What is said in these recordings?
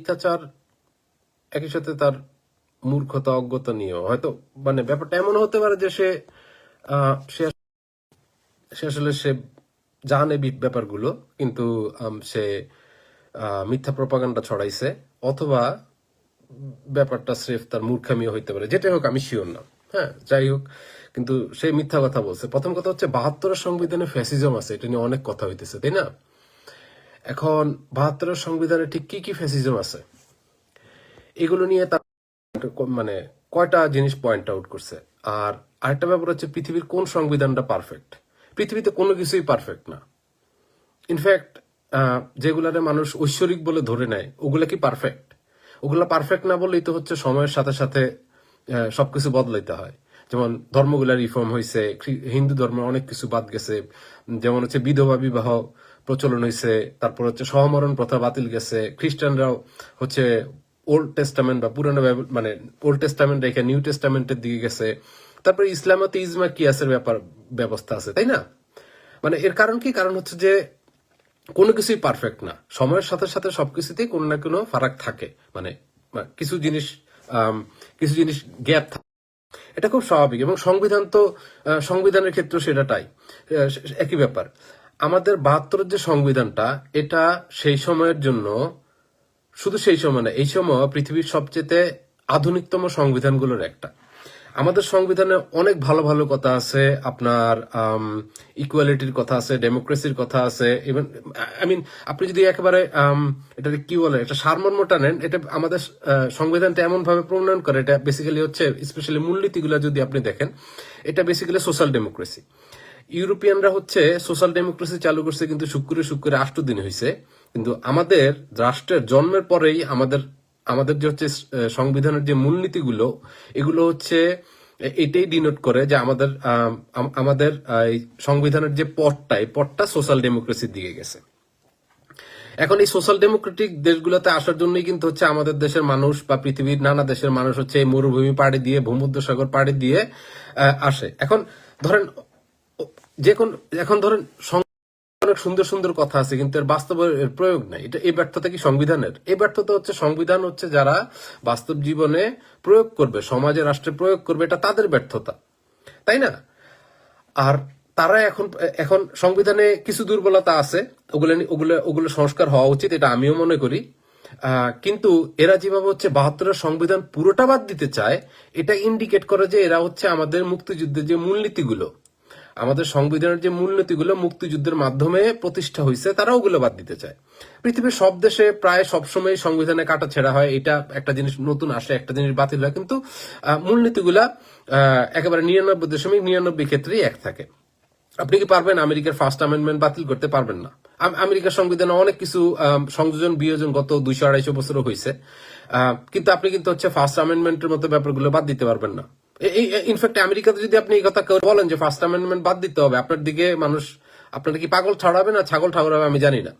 মিথ্যাচার একই সাথে তার মূর্খতা অজ্ঞতা নিয়েও হয়তো মানে ব্যাপারটা এমন হতে পারে যে সে আসলে সে জানে ব্যাপারগুলো, কিন্তু সে মিথ্যা প্রপাগান্ডা ছড়াইছে, অথবা ব্যাপারটা স্রেফ তার মূর্খামিও হইতে পারে, যেটাই হোক আমি শিওর না। হ্যাঁ, যাই হোক, কিন্তু সে মিথ্যা কথা বলছে। প্রথম কথা হচ্ছে ৭২-এর সংবিধানে ফ্যাসিজম আছে, এটা নিয়ে অনেক কথা হইতেছে, তাই না? এখন ৭২-এর সংবিধানে ঠিক কি কি ফ্যাসিজম আছে এগুলো নিয়ে তার মানে কয়টা জিনিস পয়েন্ট আউট করছে। আর আরেকটা ব্যাপার হচ্ছে পৃথিবীর কোন সংবিধানটা পারফেক্ট। পৃথিবীতে কোনো কিছুই পারফেক্ট না। ইনফ্যাক্ট যেগুলারে মানুষ ঐশ্বরিক বলে ধরে নেয় ওগুলা কি পারফেক্ট? ওগুলা পারফেক্ট না বললেই তো হচ্ছে সময়ের সাথে সাথে সবকিছু বদলাইতে হয়। যেমন ধর্মগুলা রিফর্ম হয়েছে, হিন্দু ধর্মের অনেক কিছু বাদ গেছে, যেমন হচ্ছে বিধবা বিবাহ প্রচলন হয়েছে, তারপর হচ্ছে সহমরণ প্রথা বাতিল গেছে, খ্রিস্টানরাও হচ্ছে ওল্ড টেস্টামেন্ট বা পুরানো মানে ওল্ড টেস্টামেন্ট রেখে নিউ টেস্টামেন্টের দিকে গেছে, তারপরে ইসলামতে ইজমা কিয়াসের ব্যবস্থা আছে, তাই না? মানে এর কারণ কি? কারণ হচ্ছে যে কোনো কিছুই পারফেক্ট না, সময়ের সাথে সাথে সবকিছুতেই কোনো না কোনো ফারাক থাকে, মানে কিছু জিনিস গ্যাপ থাকে, এটা খুব স্বাভাবিক। এবং সংবিধান তো সংবিধানের ক্ষেত্রে সেটাই একই ব্যাপার। আমাদের ৭২-এর যে সংবিধানটা, এটা সেই সময়ের জন্য, শুধু সেই সময় না, এই সময় পৃথিবীর সবচেয়ে আধুনিকতম সংবিধানগুলোর একটা। আমাদের সংবিধানে অনেক ভালো ভালো কথা আছে, আপনার ইকুয়ালিটির কথা আছে, ডেমোক্রেসির কথা আছে, ইভেন আপনি যদি একেবারে এটা কি বলে একটা সারমর্মটা নেন, এটা আমাদের সংবিধানটা এমন ভাবে প্রণয়ন করে, এটা বেসিক্যালি হচ্ছে স্পেশালি মূলনীতিগুলো যদি আপনি দেখেন, এটা বেসিক্যালি সোশ্যাল ডেমোক্রেসি। ইউরোপিয়ানরা হচ্ছে সোশ্যাল ডেমোক্রেসি চালু করছে কিন্তু শুক্রে ৮ দিন হয়েছে, কিন্তু আমাদের রাষ্ট্রের জন্মের পরেই আমাদের যে হচ্ছে সংবিধানের যে মূলনীতিগুলো, এগুলো হচ্ছে এটাই ডিনোট করে যে আমাদের সংবিধানের যে পথটা সোশ্যাল ডেমোক্রেসির দিকে গেছে। এখন এই সোশ্যাল ডেমোক্রেটিক দেশগুলোতে আসার জন্যই কিন্তু হচ্ছে আমাদের দেশের মানুষ বা পৃথিবীর নানা দেশের মানুষ হচ্ছে এই মরুভূমি পাড়ি দিয়ে, ভূমধ্যসাগর পাড়ি দিয়ে আসে। এখন ধরেন অনেক সুন্দর সুন্দর কথা আছে, কিন্তু এর বাস্তবে এর প্রয়োগ নাই। এই ব্যর্থতা কি সংবিধানের? এই ব্যর্থতা হচ্ছে সংবিধান হচ্ছে যারা বাস্তব জীবনে প্রয়োগ করবে, সমাজে রাষ্ট্রে প্রয়োগ করবে, এটা তাদের ব্যর্থতা, তাই না? আর তারা এখন সংবিধানে কিছু দুর্বলতা আছে, ওগুলো সংস্কার হওয়া উচিত, এটা আমিও মনে করি। কিন্তু এরা যেভাবে হচ্ছে ৭২-এর সংবিধান পুরোটা বাদ দিতে চায়, এটা ইন্ডিকেট করে যে এরা হচ্ছে আমাদের মুক্তিযুদ্ধের যে মূলনীতিগুলো, আমাদের সংবিধানের যে মূলনীতিগুলো মুক্তিযুদ্ধের মাধ্যমে প্রতিষ্ঠা হয়েছে, তারা ওগুলো বাদ দিতে চায়। পৃথিবীর সব দেশে প্রায় সবসময় সংবিধানে কাটা ছেড়া হয়, এটা একটা জিনিস নতুন আসে, একটা জিনিস বাতিল হয়, কিন্তু মূলনীতিগুলা একেবারে ৯৯.৯৯ ক্ষেত্রেই এক থাকে। আপনি কি পারবেন আমেরিকার ফার্স্ট অ্যামেন্ডমেন্ট বাতিল করতে? পারবেন না। আমেরিকার সংবিধানে অনেক কিছু সংযোজন বিয়োজন গত ২০০-২৫০ বছরও হয়েছে, কিন্তু আপনি কিন্তু হচ্ছে ফার্স্ট অ্যামেন্ডমেন্টের মতো ব্যাপারগুলো বাদ দিতে পারবেন না। ইনফ্যাক্ট আমেরিকাতে যদি আপনি এই কথা বলেন যে ফার্স্ট অ্যামেন্ডমেন্ট বাদ দিতে হবে, আপনার দিকে মানুষ আপনার কি পাগল ঠাড়াবে না ছাগল ঠাড়াবে আমি জানি না।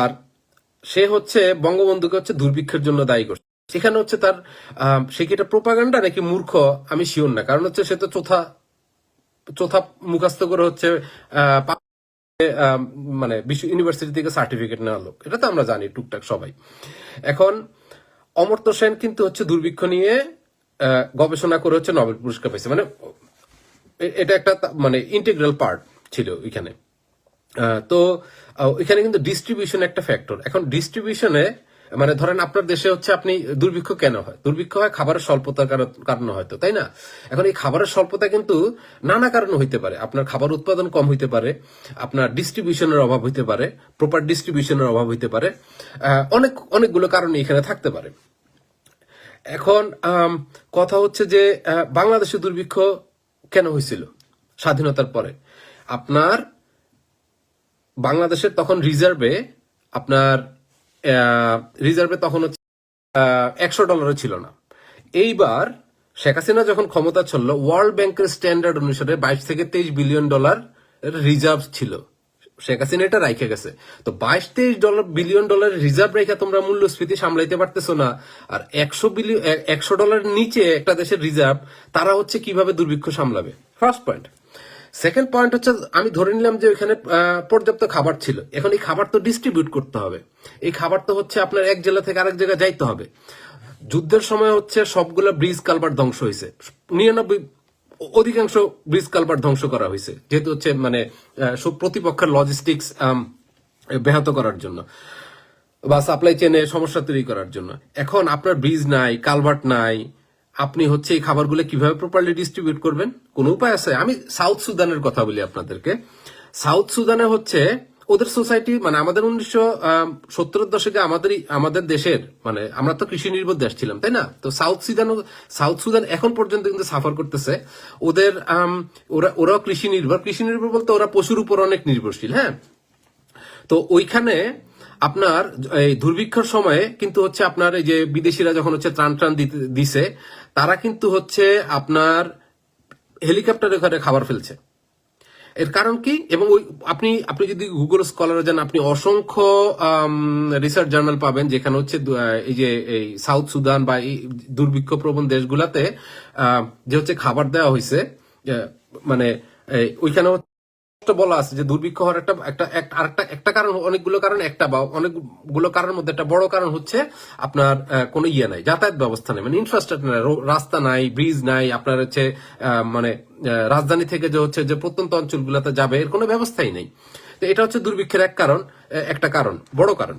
আর সে হচ্ছে বঙ্গবন্ধুকে হচ্ছে দুর্ভিক্ষের জন্য দায়ী করছে। সেখানে হচ্ছে তার সে কি এটা প্রোপাগান্ডা নাকি মূর্খ আমি শিওর না, কারণ হচ্ছে সে তো চোথা মুখস্থ করে হচ্ছে মানে বিশ্ব ইউনিভার্সিটি থেকে সার্টিফিকেট নেওয়া লোক, এটা তো আমরা জানি টুকটাক সবাই। এখন অমর্ত্য সেন কিন্তু হচ্ছে দুর্ভিক্ষ নিয়ে গবেষণা করে হচ্ছে নোবেল পুরস্কার পেয়েছে, মানে এটা একটা মানে ইন্টিগ্রাল পার্ট ছিল এখানে। তো এখানে কিন্তু ডিস্ট্রিবিউশন একটা ফ্যাক্টর। এখন ডিস্ট্রিবিউশনে মানে ধরেন আপনার দেশে হচ্ছে আপনি দুর্ভিক্ষ কেন হয়? দুর্ভিক্ষ হয় খাবারের স্বল্পতার কারণে হয়তো, তাই না? এখন এই খাবারের স্বল্পতা কিন্তু নানা কারণে হইতে পারে। আপনার খাবার উৎপাদন কম হইতে পারে, আপনার ডিস্ট্রিবিউশনের অভাব হইতে পারে, প্রপার ডিস্ট্রিবিউশনের অভাব হইতে পারে, অনেকগুলো কারণে এখানে থাকতে পারে। এখন কথা হচ্ছে যে বাংলাদেশে দুর্ভিক্ষ কেন হয়েছিল স্বাধীনতার পরে? আপনার বাংলাদেশের তখন রিজার্ভে তখন হচ্ছে $100 ছিল না। এইবার শেখ হাসিনা যখন ক্ষমতা চলল, ওয়ার্ল্ড ব্যাংকের স্ট্যান্ডার্ড অনুসারে $22 থেকে $23 বিলিয়ন রিজার্ভ ছিল। শেখ হাসিনা এটা রাইখে গেছে। তো $22-23 বিলিয়ন রিজার্ভ রেখে তোমরা মূল্যস্ফীতি সামলাইতে পারতেছো না, আর $100 নিচে একটা দেশের রিজার্ভ, তারা হচ্ছে কিভাবে দুর্ভিক্ষ সামলাবে? First point. সেকেন্ড পয়েন্ট হচ্ছে, আমি ধরে নিলাম যে ওইখানে পর্যাপ্ত খাবার ছিল, এখন এই খাবার তো ডিস্ট্রিবিউট করতে হবে। এই খাবার তো হচ্ছে আপনার এক জেলা থেকে আরেক জায়গায় যাইতে হবে। যুদ্ধের সময় হচ্ছে সবগুলো ব্রিজ কালভার্ট ধ্বংস হয়েছে, 99 অধিকাংশ ব্রিজ কালভার্ট ধ্বংস করা হয়েছে, যেহেতু হচ্ছে মানে সব প্রতিপক্ষের লজিস্টিক্স ব্যাহত করার জন্য বা সাপ্লাই চেনে সমস্যা তৈরি করার জন্য। এখন আপনার ব্রিজ নাই, কালভার্ট নাই, আপনি হচ্ছে এই খাবারগুলো কিভাবে প্রপারলি ডিস্ট্রিবিউট করবেন? কোনো উপায় আছে? আমি সাউথ সুদানের কথা বলি আপনাদেরকে। সাউথ সুদানে হচ্ছে ওদের সোসাইটি, মানে আমাদের 1970-এর দশকে আমাদের দেশের, মানে আমরা তো কৃষি নির্ভর দেশ ছিলাম, তাই না? তো সাউথ সুদান এখন পর্যন্ত কিন্তু সাফার করতেছে। ওদের ওরাও কৃষি নির্ভর বলতে ওরা পশুর উপর অনেক নির্ভরশীল। হ্যাঁ, তো ওইখানে আপনার এই দুর্ভিক্ষের সময়ে কিন্তু হচ্ছে আপনার এই যে বিদেশিরা যখন হচ্ছে ত্রাণ দিছে, তারা কিন্তু হচ্ছে আপনার হেলিকপ্টারে করে খাবার ফেলছে। এর কারণ কি? এবং ওই আপনি যদি গুগল স্কলারে যান, আপনি অসংখ্য রিসার্চ জার্নাল পাবেন যেখানে হচ্ছে এই যে এই সাউথ সুদান বা এই দুর্ভিক্ষ প্রবণ দেশগুলাতে যে হচ্ছে খাবার দেওয়া হয়েছে, মানে ওইখানে বলা আছে যে দুর্ভিক্ষ হওয়ার একটা কারণ, অনেকগুলো কারণ, একটা বা অনেকগুলো কারণের মধ্যে একটা বড় কারণ হচ্ছে আপনার কোনো ইয়ে নাই, যাতায়াত ব্যবস্থা নেই, মানে ইনফ্রাস্ট্রাকচার নাই, রাস্তা নাই, ব্রিজ নাই, আপনার হচ্ছে মানে রাজধানী থেকে যে হচ্ছে যে প্রত্যন্ত অঞ্চলগুলোতে যাবে এর কোনো ব্যবস্থাই নেই। তো এটা হচ্ছে দুর্ভিক্ষের একটা কারণ, বড় কারণ।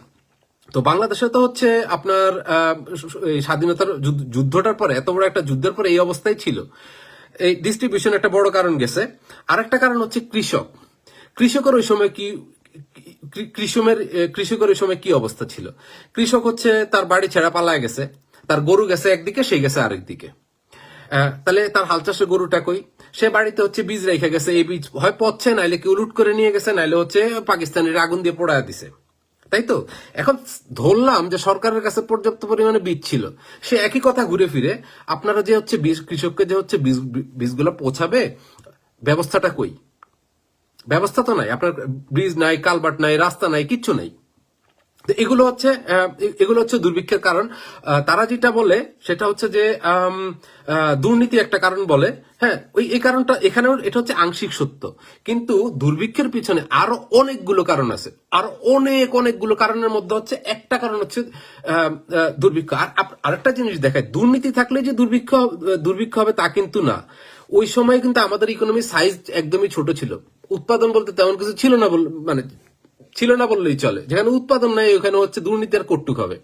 তো বাংলাদেশে তো হচ্ছে আপনার স্বাধীনতার যুদ্ধটার পরে, এত বড় একটা যুদ্ধের পরে এই অবস্থায় ছিল। এই ডিস্ট্রিবিউশন একটা বড় কারণ গেছে। আরেকটা কারণ হচ্ছে কৃষকের ওই সময় কি, কৃষকের ওই সময় কি অবস্থা ছিল? কৃষক হচ্ছে তার বাড়ি ছেড়া পালায় গেছে, তার গরু গেছে একদিকে, সে গেছে আরেকদিকে। তাহলে তার হাল চাষের গরুটা কই? সে বাড়িতে হচ্ছে বীজ রেখে গেছে, এই বীজ হয় পচছে, নাইলে কেউ লুট করে নিয়ে গেছে, নাইলে হচ্ছে পাকিস্তানের আগুন দিয়ে পোড়ায় দিছে, তাই তো? এখন ধরলাম যে সরকারের কাছে পর্যাপ্ত পরিমাণে বীজ ছিল, সে একই কথা ঘুরে ফিরে আপনারা যে হচ্ছে কৃষককে যে হচ্ছে বীজগুলো পৌঁছাবে, ব্যবস্থাটা কই? ব্যবস্থা তো নাই, আপনার ব্রিজ নাই, কালভার্ট নাই, রাস্তা নাই, কিচ্ছু নাই। এগুলো হচ্ছে দুর্ভিক্ষের কারণ। তারা যেটা বলে সেটা হচ্ছে যে দুর্নীতি একটা কারণ বলে। হ্যাঁ, এই কারণটা এখানেও, এটা হচ্ছে আংশিক সত্য, কিন্তু দুর্ভিক্ষের পিছনে আরো অনেকগুলো কারণ আছে। আর অনেকগুলো কারণের মধ্যে হচ্ছে একটা কারণ হচ্ছে দুর্ভিক্ষ। আর আরেকটা জিনিস দেখায়, দুর্নীতি থাকলে যে দুর্ভিক্ষ হবে তা কিন্তু না। ওই সময় কিন্তু আমাদের ইকোনমির সাইজ একদমই ছোট ছিল, উৎপাদন বলতে তেমন কিছু ছিল না, মানে ছিল না বললেই চলে। যেখানে উৎপাদন নাই ওখানে হচ্ছে দুর্নীতি আর কটুক হবে।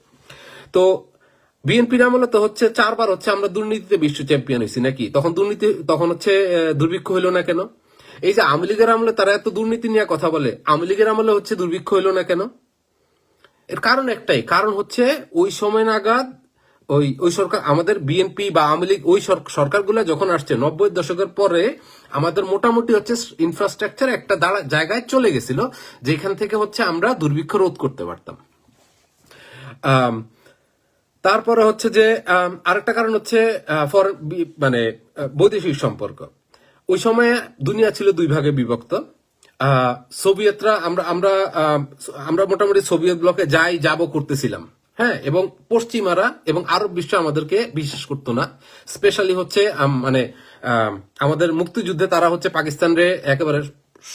তো বিএনপির আমলে তো হচ্ছে 4বার হচ্ছে আমরা দুর্নীতিতে বিশ্ব চ্যাম্পিয়ন হয়েছি নাকি? তখন হচ্ছে দুর্ভিক্ষ হইলো না কেন? এই যে আওয়ামী লীগের আমলে তারা এত দুর্নীতি নিয়ে কথা বলে, আওয়ামী লীগের আমলে হচ্ছে দুর্ভিক্ষ হইলো না কেন? এর কারণ একটাই, কারণ হচ্ছে ওই সময় নাগাদ ওই সরকার, আমাদের বিএনপি বা আওয়ামী লীগ, ওই সরকারগুলো যখন আসছে 90-এর দশকের পরে, আমাদের মোটামুটি হচ্ছে ইনফ্রাস্ট্রাকচার একটা জায়গায় চলে গেছিল যেখান থেকে হচ্ছে আমরা দুর্ভিক্ষ রোধ করতে পারতাম। তারপরে হচ্ছে যে আরেকটা কারণ হচ্ছে মানে বৈদেশিক সম্পর্ক। ওই সময়ে দুনিয়া ছিল দুই ভাগে বিভক্ত। সোভিয়েতরা, আমরা মোটামুটি সোভিয়েত ব্লকে যাব করতেছিলাম। হ্যাঁ, এবং পশ্চিমারা এবং আরব বিশ্ব আমাদেরকে বিশ্বাস করতো না। স্পেশালি হচ্ছে মানে আমাদের মুক্তিযুদ্ধে তারা হচ্ছে পাকিস্তানরে একেবারে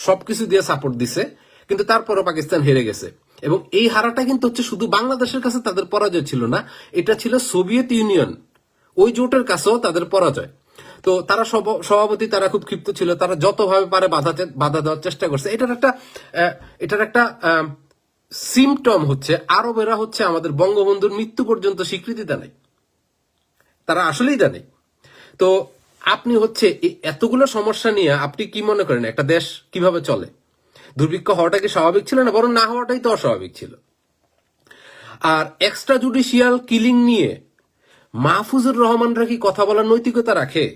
সবকিছু দিয়ে সাপোর্ট দিছে, কিন্তু তারপরও পাকিস্তান হেরে গেছে। এবং এই হারাটা কিন্তু হচ্ছে শুধু বাংলাদেশের কাছে তাদের পরাজয় ছিল না, এটা ছিল সোভিয়েত ইউনিয়ন, ওই জোটের কাছেও তাদের পরাজয়। তো তারা সভাপতি, তারা খুব ক্ষিপ্ত ছিল, তারা যতভাবে পারে বাধা দেওয়ার চেষ্টা করছে। এটার একটা সিমটম হচ্ছে আরবেরা হচ্ছে আমাদের বঙ্গবন্ধুর মৃত্যু পর্যন্ত স্বীকৃতি দেয় নাই, তারা আসলেই দেয় নাই। তো আপনি হচ্ছে এতগুলো সমস্যা নিয়ে আপনি কি মনে করেন একটা দেশ কিভাবে চলে? দুর্ভিক্ষ হওয়াটা কি স্বাভাবিক ছিল না? বরং না হওয়াটাই তো অস্বাভাবিক ছিল। আর এক্সট্রা জুডিশিয়াল কিলিং নিয়ে মাহফুজুর রহমানরা কি কথা বলার নৈতিকতা রাখে?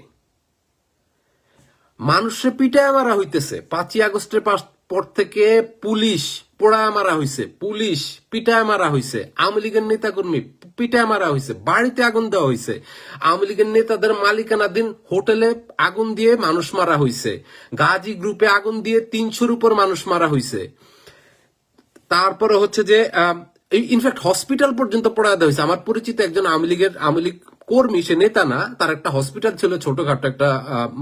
মানুষে পিটায় মারা হইতেছে, 5ই আগস্টের পর থেকে পুলিশ পোড়ায় মারা হয়েছে, পুলিশ পিটায় মারা হয়েছে, আওয়ামী লীগের নেতাকর্মী পিটায় মারা হয়েছে, বাড়িতে আগুন দেওয়া হয়েছে, আওয়ামী লীগের নেতাদের মালিকানাধীন হোটেলে আগুন দিয়ে মানুষ মারা হয়েছে, গাজী গ্রুপে আগুন দিয়ে 300-র উপর মানুষ মারা হয়েছে। তারপরে হচ্ছে যে ইনফ্যাক্ট হসপিটাল পর্যন্ত পড়ায় দেওয়া হয়েছে। আমার পরিচিত একজন আওয়ামী লীগ কর্মী, সে নেতা না, তার একটা হসপিটাল ছিল ছোটখাটো একটা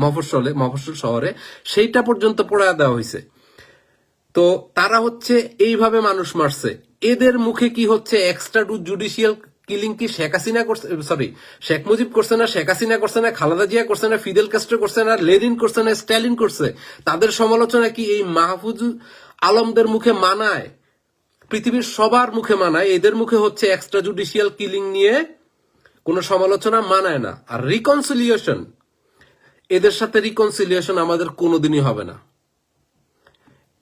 মফস্বল শহরে, সেইটা পর্যন্ত পোড়ায় দেওয়া হয়েছে। তো তারা হচ্ছে এইভাবে মানুষ মারছে। এদের মুখে কি হচ্ছে এক্সট্রা জুডিশিয়াল কিলিং কি শেখ হাসিনা করছে, সরি শেখ মুজিব করছে না, শেখ হাসিনা করছে না, খালেদা জিয়া করছে না, ফিদেল কাস্ট্রো করছে না, লেনিন করছে না, স্ট্যালিন করছে? তাদের সমালোচনা কি এই মাহফুজ আলমদের মুখে মানায়? পৃথিবীর সবার মুখে মানায়, এদের মুখে হচ্ছে এক্সট্রা জুডিশিয়াল কিলিং নিয়ে কোনো সমালোচনা মানায় না। আর রিকনসিলিয়েশন, এদের সাথে রিকনসিলিয়েশন আমাদের কোনোদিনই হবে না।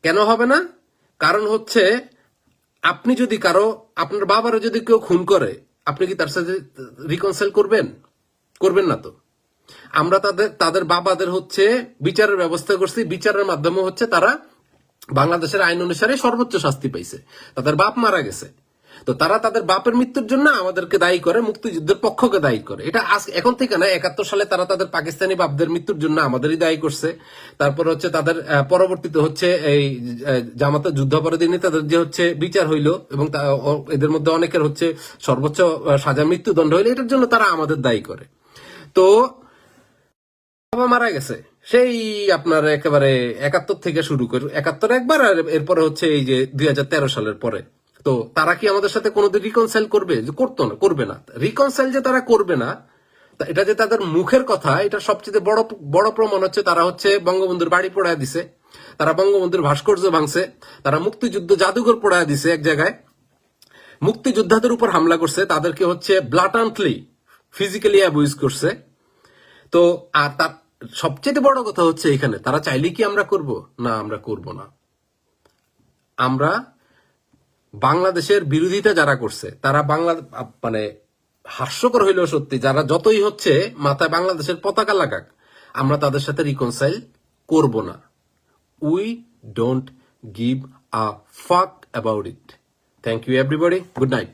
কেন হবে না? কারণ হচ্ছে আপনি যদি আপনার বাবারও যদি কেউ খুন করে, আপনি কি তার সাথে রিকনসাইল করবেন? করবেন না তো। আমরা তাদের বাবাদের হচ্ছে বিচারের ব্যবস্থা করছি, বিচারের মাধ্যমে হচ্ছে তারা বাংলাদেশের আইন অনুসারে সর্বোচ্চ শাস্তি পাইছে। তাদের বাপ মারা গেছে, তো তারা তাদের বাপের মৃত্যুর জন্য আমাদেরকে দায়ী করে, মুক্তিযুদ্ধের পক্ষকে দায়ী করে। এটা এখন থেকে না, 71 সালে তারা তাদের পাকিস্তানি বাপদের মৃত্যুর জন্য আমাদেরই দায়ী করছে। তারপর হচ্ছে তাদের পরবর্তীতে হচ্ছে এই জামাতের যুদ্ধাপরাধী নেতাদের যে হচ্ছে বিচার হইলো, এবং এদের মধ্যে অনেকের হচ্ছে সর্বোচ্চ সাজা মৃত্যুদণ্ড হইলো, এটার জন্য তারা আমাদের দায়ী করে। তো বাবা মারা গেছে সেই আপনার একেবারে 71 থেকে শুরু করে, 71 একবার, আর এরপরে হচ্ছে এই যে 2013 সালের পরে। তো তারা কি আমাদের সাথে কোনোদিন রিকনসাইল করবে? যে করতো না, করবে না। রিকনসাইল যে তারা করবে না, এটা যে তাদের মুখের কথা, এটা সবচেয়ে বড় প্রমাণ হচ্ছে তারা হচ্ছে বঙ্গবন্ধুর বাড়ি পোড়ায় দিছে, তারা বঙ্গবন্ধুর ভাস্কর্য ভাঙছে, তারা মুক্তিযুদ্ধ জাদুঘর পোড়ায় দিছে, এক জায়গায় মুক্তিযোদ্ধাদের উপর হামলা করছে, তাদেরকে হচ্ছে ব্লাটান্টলি ফিজিক্যালি অ্যাবিউজ করছে। তো আর তার সবচেয়ে বড় কথা হচ্ছে এখানে, তারা চাইলে কি আমরা করব না? আমরা করব না। আমরা বাংলাদেশের বিরোধিতা যারা করছে, তারা মানে হাস্যকর হইলেও সত্যি, যারা যতই হচ্ছে মাথায় বাংলাদেশের পতাকা লাগাক, আমরা তাদের সাথে রিকনসাইল করব না। We don't give a fuck about it. Thank you everybody, good night.